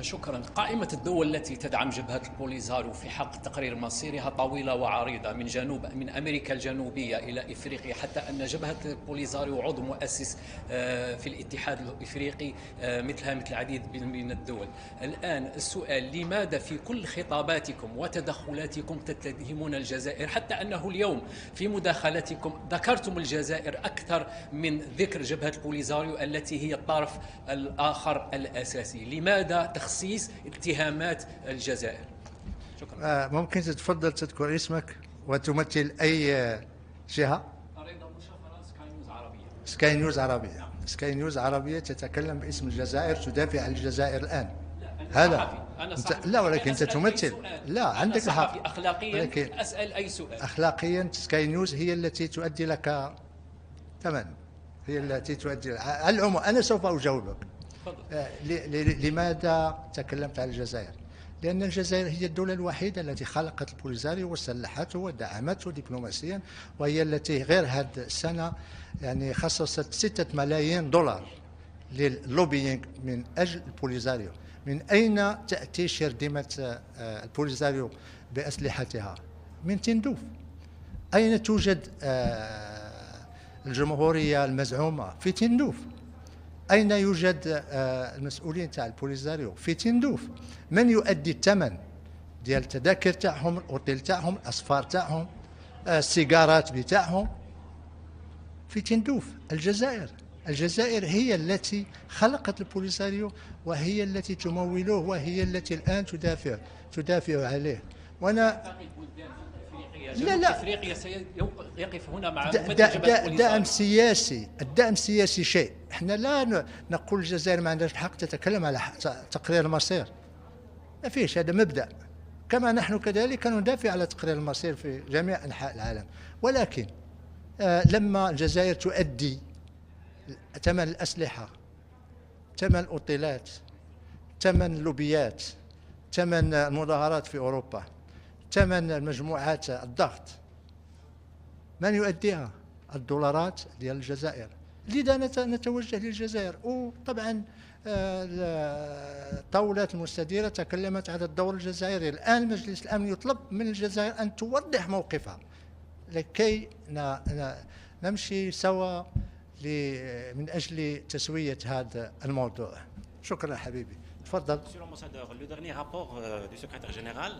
شكرا. قائمة الدول التي تدعم جبهة البوليزاريو في حق تقرير مصيرها طويلة وعريضة من أمريكا الجنوبية إلى إفريقيا، حتى أن جبهة البوليزاريو عضو مؤسس في الاتحاد الإفريقي مثل العديد من الدول. الآن السؤال: لماذا في كل خطاباتكم وتدخلاتكم تتهمون الجزائر، حتى أنه اليوم في مداخلتكم ذكرتم الجزائر أكثر من ذكر جبهة البوليزاريو التي هي الطرف الآخر الأساسي؟ لماذا تخصيص اتهامات الجزائر؟ شكرا. ممكن تتفضل تذكر اسمك وتمثل أي جهة؟ سكاي نيوز عربية. سكاي نيوز عربية. سكاي نيوز عربية تتكلم باسم الجزائر، تدافع عن الجزائر الآن. هذا لا، ولكن أنت تمثل. لا، عندك الحق. أخلاقيا أسأل أي سؤال. أخلاقيا سكاي نيوز هي التي تؤدي لك ثمن، هي التي تؤدي العموم. أنا سوف أجاوبك. لماذا تكلمت عن الجزائر؟ لأن الجزائر هي الدولة الوحيدة التي خلقت البوليزاريو وسلحته ودعمته دبلوماسيا، وهي التي غير هذه السنة يعني خصصت 6 ملايين دولار لللوبينج من أجل البوليزاريو. من أين تأتي شرذمة البوليزاريو بأسلحتها؟ من تندوف. أين توجد الجمهورية المزعومة؟ في تندوف. أين يوجد المسؤولين تاع البوليزاريو؟ في تندوف. من يؤدي الثمن ديال التذاكر تاعهم، الاوتيل تاعهم، الأسفار تاعهم، السيجارات بتاعهم؟ في تندوف. الجزائر هي التي خلقت البوليزاريو، وهي التي تموله، وهي التي الآن تدافع عليه. وأنا لا افريقيا سيقف هنا مع الدعم السياسي شيء. احنا لا نقول الجزائر ما عندهاش الحق تتكلم على تقرير المصير، ما فيش. هذا مبدأ، كما نحن كذلك ندافع على تقرير المصير في جميع أنحاء العالم. ولكن لما الجزائر تؤدي ثمن الأسلحة، ثمن الأوتيلات، ثمن اللوبيات، ثمن المظاهرات في أوروبا، ثمن مجموعات الضغط، من يؤديها؟ الدولارات ديال الجزائر. لذا نتوجه للجزائر. وطبعا الطاولات المستديرة تكلمت على الدور الجزائري. الآن مجلس الأمن يطلب من الجزائر أن توضح موقفها لكي نمشي سوا من أجل تسوية هذا الموضوع. شكرا حبيبي. تفضل. Monsieur l'ambassadeur, le dernier rapport du secrétaire général